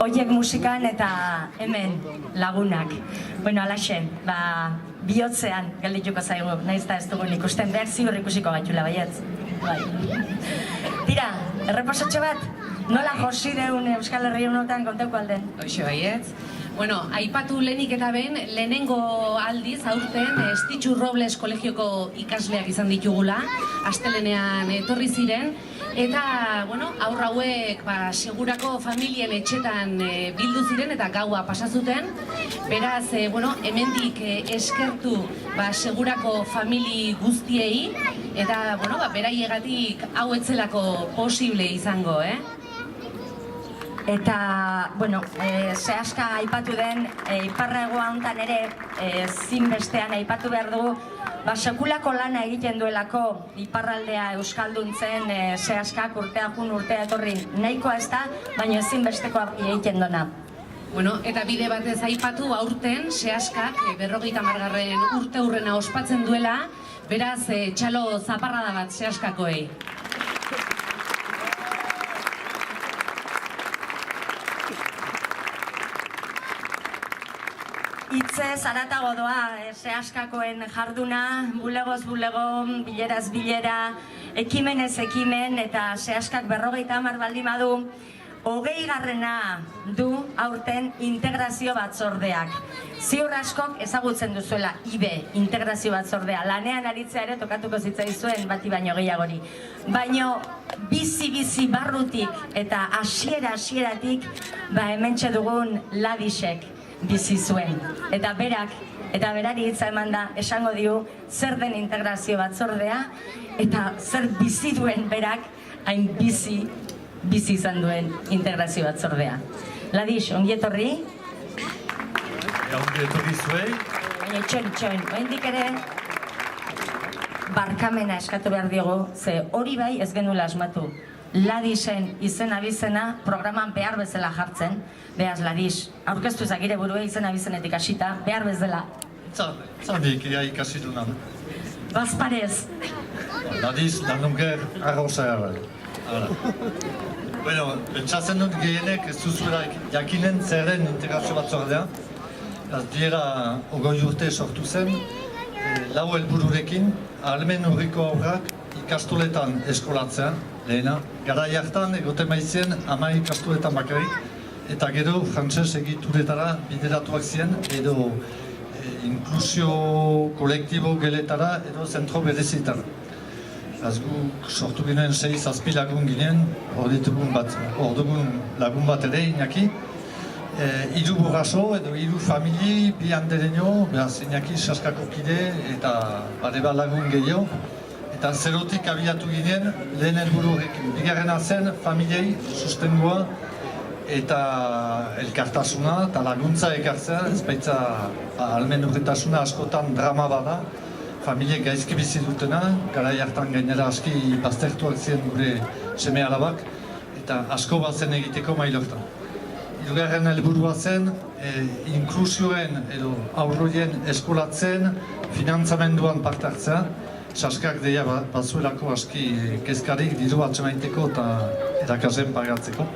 Oiek musikan eta hemen lagunak. Bueno, alaxe, bihotzean geldituko zaigu, nahiz eta ez dugun ikusten, behar ziur ikusiko gaitula baietz. Tira, erreposatxo bat, nola josi deun Euskal Herri honetan konteuko alden? Hoxe baietz. Bueno, aipatu lehenik eta behin, lehenengo aldiz, aurten, Estitxu Robles kolegioko ikasleak izan ditugula, astelenean etorri ziren, eta, bueno, aurra hauek, segurako familien etxetan bildu ziren eta gaua pasazuten. Beraz, bueno, hemendik eskertu, segurako famili guztiei, eta, bueno, beraiegatik hau etzelako posible izango, Eta, bueno, zehaska aipatu den, iparragoa hontan ere, zinbestean aipatu behar dugu, sekulako lana egiten duelako iparraldea euskalduntzen zehaskak urtea jun urtea etorri nahikoa ez da, baina ezinbestekoa egiten dona. Bueno, eta bide batez aipatu aurten zehaskak 50. urte hurrena ospatzen duela, beraz txalo zaparrada bat zehaskakoei. Itzez aratago doa zehaskakoen jarduna, bulegoz bulego, bileraz bilera, ekimenez ekimen, eta zehaskak 50 baldin badu, 20. du aurten integrazio batzordeak. Ziur askok ezagutzen duzuela IBE, integrazio batzordea. Lanean aritzea ere tokatuko zitzaizuen bati baino gehiagori. Baino bizi-bizi barrutik eta hasieratik hementxe dugun Ladisek bizi zuen. Eta berak, eta berari hitza eman da, esango diu zer den integrazio batzordea, eta zer bizi duen berak hain bizi izan duen integrazio batzordea. Ladis, ongi etorri? Ongi etorri zuei. Baina itxoin, oendik ere barkamena eskatu behar diogu, ze hori bai ez genula asmatu. Ladisen izena-bizena programan behar bezala jartzen. Beaz, Ladis, aurkeztu ezagire burue izena-bizenetik hasita, behar bezala. Zandik, ikasi dunan. Bazparez. Ladis, landunker arroza gara. Bueno, pentsatzen dut gehienek ez duzuela jakinen zerren integrazio batzordea. Diera 20 urte sortu zen, 4 helbururekin, ahalmen urriko aurrak ikastoletan eskolatzea, lehena. Garai hartan egoten maizien 10 ikastoletan bakarrik, eta gero frantses egituretara bideratuak ziren, edo inklusio kolektibo geletara, edo zentro berezitara. Guk sortu ginen 6-7 lagun ginen, hor dugun lagun bat ere inaki. 3 burraso edo 3 famili, 2 handereño, behaz inaki saskako kide eta bareba lagun gehiago. Eta zerotik abiatu ginen lehen helburu horrekin. Bigarrena zen familiei sustengua eta elkartasuna eta laguntza ekartzea, ez baitza ahalmen urritasuna askotan drama bada. Familiek gaizki bizi dutena, garai hartan gainera aski baztertuak ziren gure seme alabak, eta asko bazen egiteko mailortan. Hirugarren helburua zen, inklusioen edo aurroien eskolatzen, finantzamenduan parte hartzea, saskak deia batzuelako aski kezkarik diru atxemaiteko eta erakasen pagatzeko.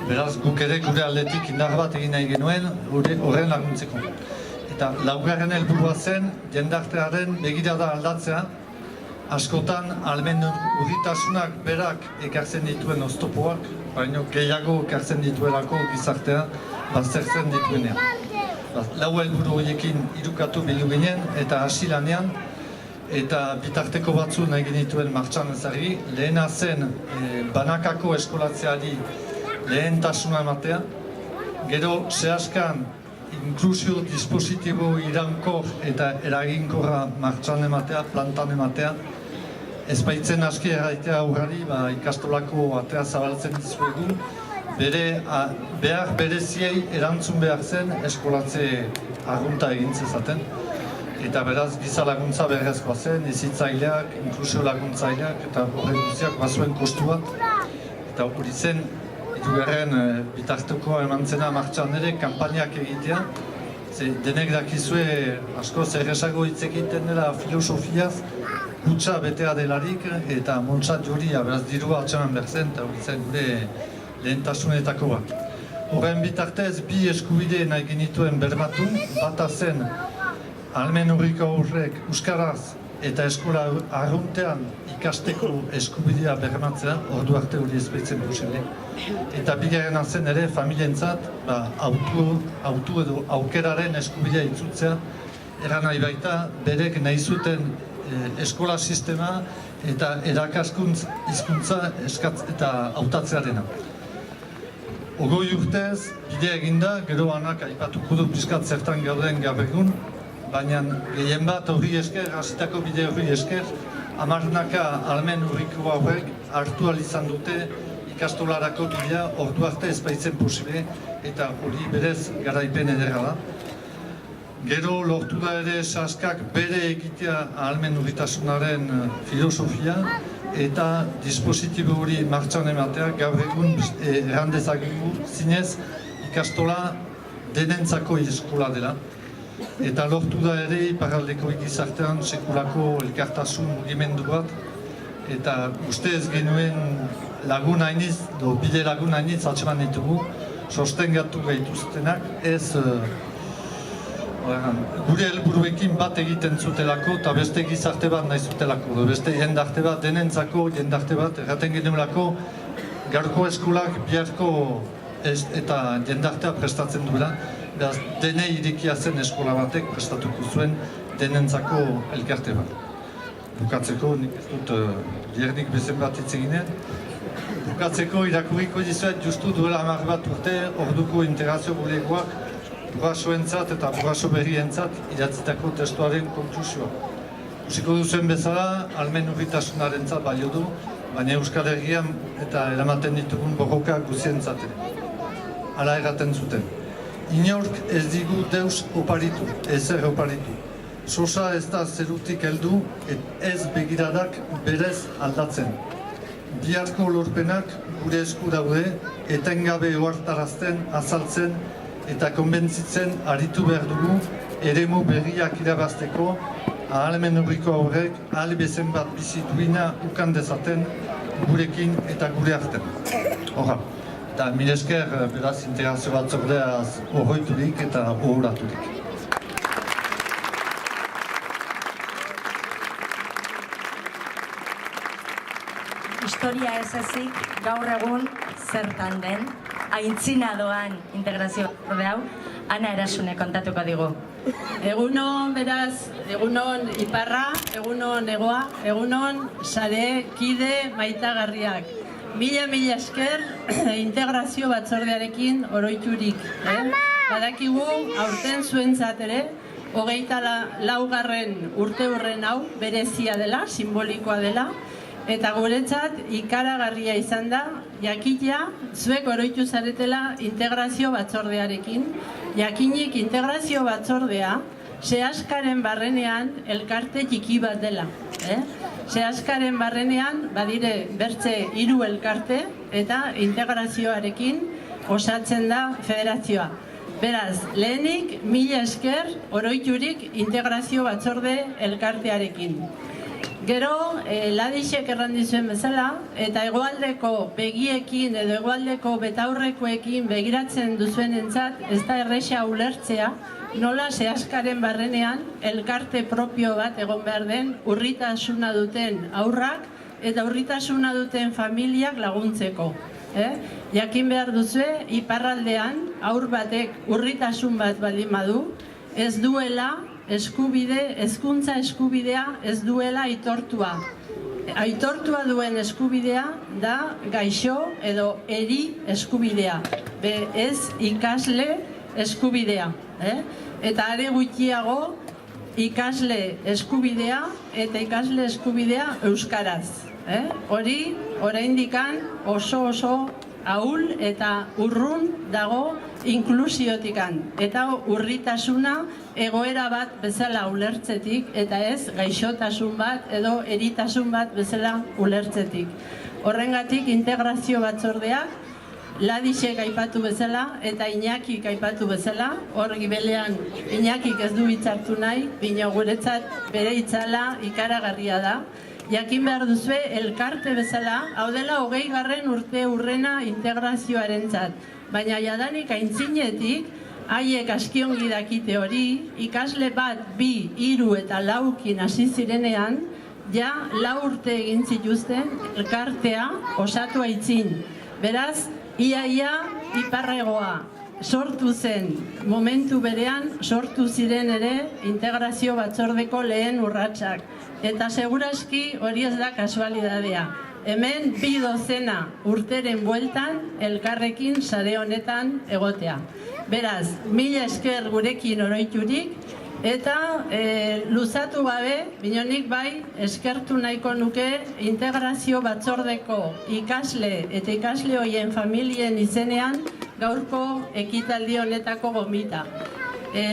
Beraz, guk ere gure aldetik indar bat egin nahi genuen horren laguntzeko. Eta laugarren helburua zen, jendartearen begirada aldatzea, askotan ahalmen urritasunak berak ekartzen dituen oztopoak, baina gehiago ekartzen dituelako gizartea baztertzen dituenean. 4 helburu horiekin irukatu bildu ginen eta hasi lanean, eta bitarteko batzu nahi genituen martxan ezari, lehena zen banakako eskolatzeari lehentasuna ematea, gero zehaskan inklusio dispositibo irankor eta eraginkorra martxan ematea, plantan ematea. Ez baitzen aski erraitea aurrari, ikastolako atea zabaltzen dizuegu, behar bereziei erantzun behar zen eskolatze arrunta egintzezaten. Eta beraz, giza laguntza berrezkoa zen, ezitzaileak, inklusio laguntzaileak, eta horren guztiak bazuen kostu bat. Eta hori zen, hirugarren bitarteko eman zena martxan ere, kanpainak egitea, Denek dakizue asko zerrezago hitz egiten dela filosofiaz, kutsa betea delarik eta Montsant joria, beraz dirua atxeman berzen, eta hori zen gure lehentasunetako bat. Horren bitartez, bi eskubide nahi genituen bermatu, bata zen ahalmen urriko aurrek euskaraz eta eskola arruntean ikasteko eskubidea bermatzea, ordu arte hori ezbaitzen posible. Eta bigarrena zen ere familientzat autu edo aukeraren eskubidea itzultzea, eran nahi baita berek nahi zuten eskola sistema eta erakaskuntz hizkuntza eta hautatzearena. Ogoi urtez, bidea eginda, gero anak aipatuko du pizkat zertan gauden gaur egun, baina gehien bat hori esker, hasitako bide hori esker, hamarnaka ahalmen urriko hauek hartu ahal izan dute ikastolarako bidea ordu arte ez baitzen posible eta hori berez garaipen ederra da. Gero lortu da ere saskak bere egitea ahalmen urritasunaren filosofia eta dispositibo hori martxan ematea gaur egun errandezakegu zinez ikastola denentzako eskola dela. Eta lortu da ere iparraldeko gizartean sekulako elkartasun mugimendu bat eta uste ez genuen lagun hainiz, bide lagun hainiz atseman ditugu, sostengatu gaituztenak ez gure helburuekin bat egiten zutelako eta beste gizarte bat nahi zutelako, beste jendarte bat, denentzako jendarte bat, erraten genuelako gaurko eskolak biharko eta jendartea prestatzen duela, beraz denei irikia zen eskola batek prestatuko zuen denentzako elkarte bat. Bukatzeko, nik ez dut biernik bezen bat hitz eginen, bukatzeko irakurriko dizuet justu duela 10 bat urte orduko integrazio bulegoak burasoentzat eta buraso berrientzat idatzitako testuaren konklusioa. Usiko duzuen bezala, ahalmen urritasunarentzat balio du, baina Euskal Herrian eta eramaten ditugun borroka guzientzat. Hala erraten zuten. Inork ez digu deus oparitu, ezer oparitu. Sosa ez da zerutik heldu, ez begiradak berez aldatzen. Biharko lorpenak gure esku daude, etengabe ohartarazten, azaltzen eta konbentzitzen aritu behar dugu eremu berriak irabazteko ahalmen urriko aurrek ahal bezen bat bizi duina ukan dezaten gurekin eta gure artean. Horra, eta mil esker beraz integrazio batzordeaz horroiturik eta ohoraturik. Historia ez ezik gaur egun zertan den, aintzina doan integrazio hau, Ana Erasune kontatuko digu. Egunon, beraz, egunon Iparra, egunon Egoa, egunon sare kide maitagarriak. Mila esker integrazio batzordearekin oroiturik. Badakigu aurten zuentzat ere, 24. urteurren hau berezia dela, simbolikoa dela, eta guretzat ikaragarria izan da, jakitea zuek oroitu zaretela integrazio batzordearekin. Jakinik integrazio batzordea sehaskaren barrenean elkarte txiki bat dela. Sehaskaren barrenean badire bertze 3 elkarte eta integrazioarekin osatzen da federazioa. Beraz, lehenik 1000 esker oroiturik integrazio batzorde elkartearekin. Gero, Ladixek errandizuen bezala, eta hegoaldeko begiekin edo hegoaldeko betaurrekoekin begiratzen duzuenentzat ez da erresa ulertzea, nola sehaskaren barrenean elkarte propio bat egon behar den urritasuna duten aurrak eta urritasuna duten familiak laguntzeko. Jakin behar duzue, iparraldean aur batek urritasun bat baldin badu, ez duela hezkuntza eskubidea ez duela aitortua. Aitortua duen eskubidea da gaixo edo eri eskubidea, ez ikasle eskubidea. Eta are gutxiago ikasle eskubidea eta ikasle eskubidea euskaraz. Hori, oraindikan oso ahul eta urrun dago inklusiotikan. Eta urritasuna egoera bat bezala ulertzetik eta ez gaixotasun bat edo eritasun bat bezala ulertzetik. Horrengatik integrazio batzordeak Ladixek aipatu bezala eta Iñakik aipatu bezala, hor gibelean Iñakik ez du hitzartu nahi, bino guretzat bere hitzala ikaragarria da. Jakin behar duzue, elkarte bezala, hau dela 20. urte urrena integrazioarentzat, baina jadanik aintzinetik, haiek askiongi dakite hori, ikasle bat, 2, 3 eta 4 hasi zirenean, ja 4 urte egin zituzten elkartea osatu aitzin. Beraz, ia iparregoa sortu zen, momentu berean sortu ziren ere integrazio batzordeko lehen urratsak. Eta seguraski hori ez da kasualidadea. Hemen 2 dozena urteren bueltan elkarrekin sare honetan egotea. Beraz, 1000 esker gurekin oroiturik, eta luzatu gabe, binonik bai, eskertu nahiko nuke integrazio batzordeko ikasle eta ikasle hoien familien izenean gaurko ekitaldi honetako gomita.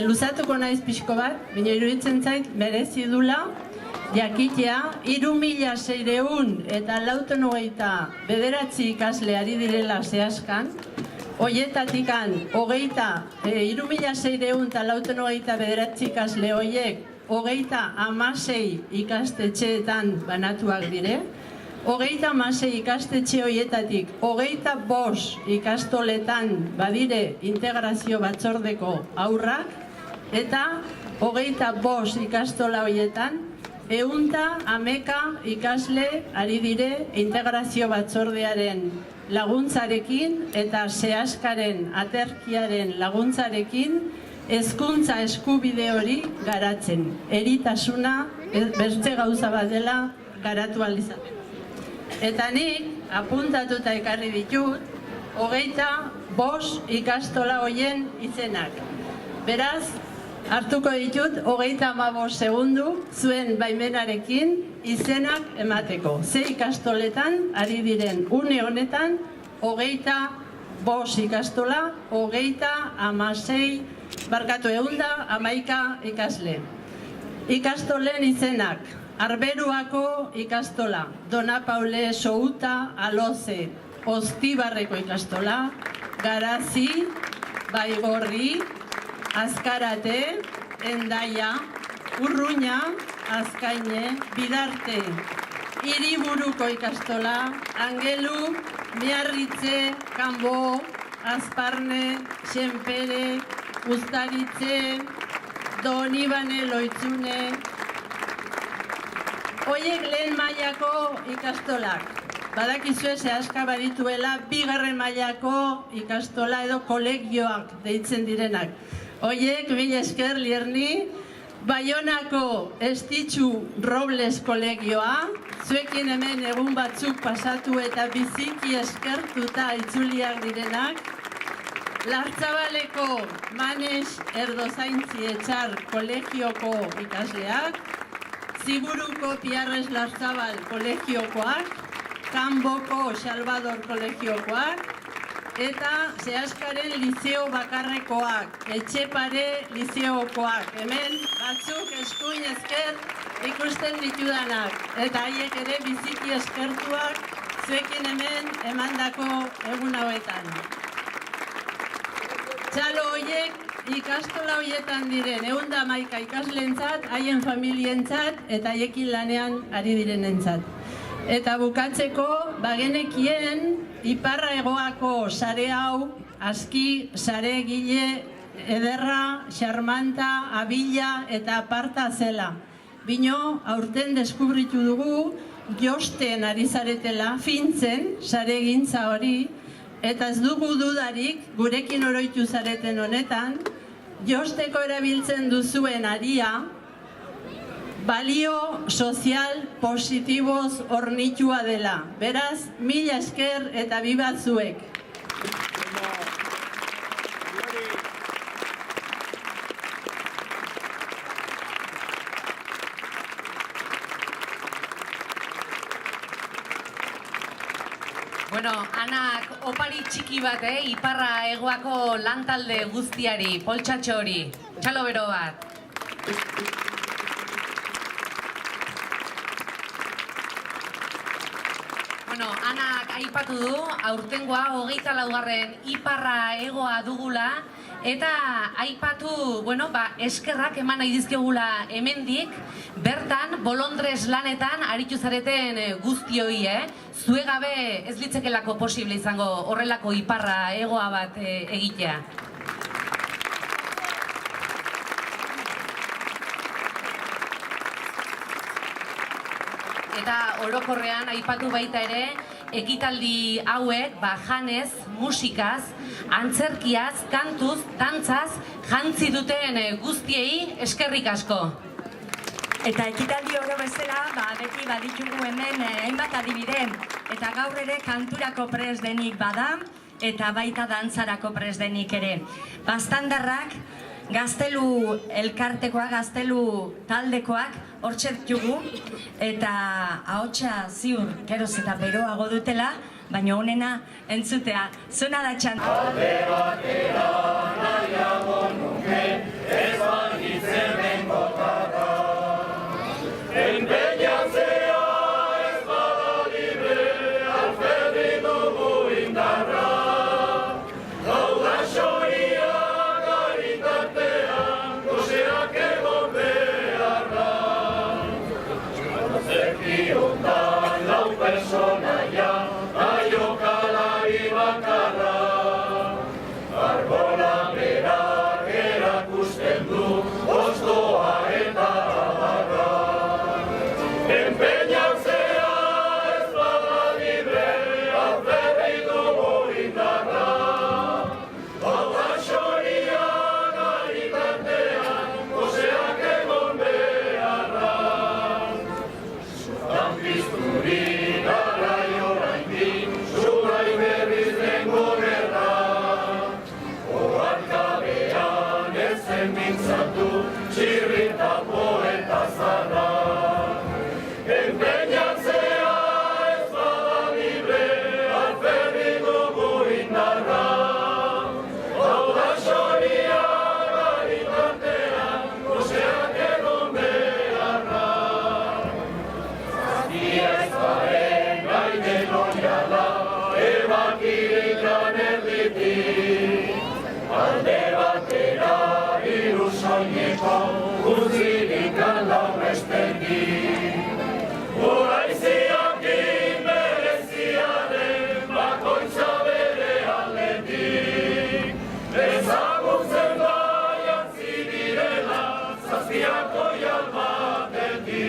Luzatuko naiz pixko bat, bino iruditzen zait merezi dula, jakitea 3600 eta 429 ikasle ari direla zehazkan, hoietatikan 3600 eta 429 ikasle hoiek 36 ikastetxeetan banatuak dire, 36 ikastetxe hoietatik 25 ikastoletan badire integrazio batzordeko aurrak, eta 25 ikastola hoietan 111 ikasle ari dire integrazio batzordearen laguntzarekin eta zehazkaren aterkiaren laguntzarekin hezkuntza eskubide hori garatzen. Eritasuna beste gauza bat dela garatu ahal izateko. Eta nik apuntatuta ekarri ditut 25 ikastola hoien izenak. Beraz, hartuko ditut 35 segundu zuen baimenarekin izenak emateko. 6 ikastoletan ari diren une honetan 25 ikastola, 111 ikasle. Ikastolen izenak: Arberuako ikastola, Dona Paule Souta Aloze, Ostibarreko ikastola, Garazi, Baigorri, Azkarate, Endaia, Urruña, Azkaine, Bidarte, Hiriburuko ikastola, Angelu, Miarritze, Kanbo, Azparne, Xenpere, Uztaritze, Donibane, Loitzune. Hoiek lehen mailako ikastolak. Badakizue zehazka badituela 2. mailako ikastola edo kolegioak deitzen direnak. Hoiek, 1000 esker Lierni, Baionako Estitxu Robles kolegioa, zuekin hemen egun batzuk pasatu eta biziki eskertuta itzuliak direnak, Lartzabaleko Manes Erdozaintzi Etxar kolegioko ikasleak, Ziburuko Piarres Larzabal kolegiokoak, Kanboko Salvador kolegiokoak, eta Zehazkaren Lizeo Bakarrekoak, Etxepare Lizeokoak. Hemen batzuk eskuin esker ikusten ditudanak, eta haiek ere biziki eskertuak zuekin hemen emandako egun hauetan. Txalo hoiek ikastola hoietan diren 111 ikasleentzat, haien familientzat eta haiekin lanean ari direnentzat. Eta bukatzeko, bagenekien Iparra Hegoako sare hau, aski, sare gile, ederra, xarmanta, abila eta aparta zela. Bino, aurten deskubritu dugu, josten ari zaretela, fintzen, sare gintza hori, eta ez dugu dudarik, gurekin oroitu zareten honetan, josteko erabiltzen duzuen aria, balio sozial positiboz hornitua dela. Beraz, 1000 esker eta biba zuek. Bueno, Anak opari txiki bat, Iparra Hegoako lantalde guztiari, poltsatxo hori, txalo bero bat. Bueno, Anak aipatu du, aurtengoa 24. Iparra Egoa dugula, eta aipatu, eskerrak eman nahi dizkigula hemendik, bertan, bolondrez lanetan aritu zareten guztioi, Zue gabe ez litzekelako posible izango horrelako Iparra Egoa bat egitea. Eta orokorrean aipatu baita ere, ekitaldi hauek, janez, musikaz, antzerkiaz, kantuz, dantzaz, jantzi duten guztiei eskerrik asko. Eta ekitaldi oro bezala, beti baditugu hemen hainbat adibide, eta gaur ere kanturako prest denik bada, eta baita dantzarako prest denik ere. Bastandarrak, Gaztelu elkartekoak, Gaztelu taldekoak hortxe ditugu, eta ahotsa ziur geroz eta beroago dutela, baina honena entzutea. Zuna da txan. Alde batera nahiago nuke, ez bagitzen bengotarra. Enpeñatzea ez bada libre, alferri dugu indarra. Hau da xoria garitatean, goseak egon beharra. Zerkiontan lau personaia, aiokalari bakarra. Arbola berak erakusten du, oztoa eta adarra. Enpeñatzea ez bada libre, alferri dugu indarra. Hau da xoria garitatean, goseak egon beharra. Zutan pizturi garrai oraindik, zurai berriz dengo gerra. Oharkabean ez zen mintzatu, txirrita poeta zarra. Enpeñatzea ez bada libre, alferri dugu indarra. Hau da xoria garitatean, goseak egon beharra. Zaztia ez garen gaiten oiala, ebakirikan erditik. Alde batera hiru soineko, utzirikan lau bestetik. Uraiziakin bereziaren bakoitza bere aldetik. Ezagutzen da jantzi direla zazpiako jalbatetik.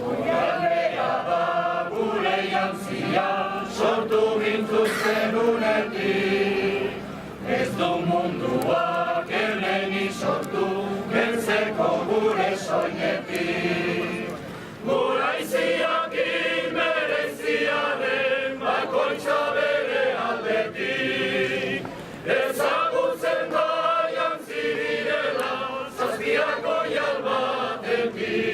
Oialdea da gure jantzia sortu gintuzten unetik. Ez du munduak hemenik sortu beltzeko gure soinetik. Uraiziakin bereziaren bakoitza bere aldetik. Ezagutzen da jantzi direla zazpiako jalbatetik.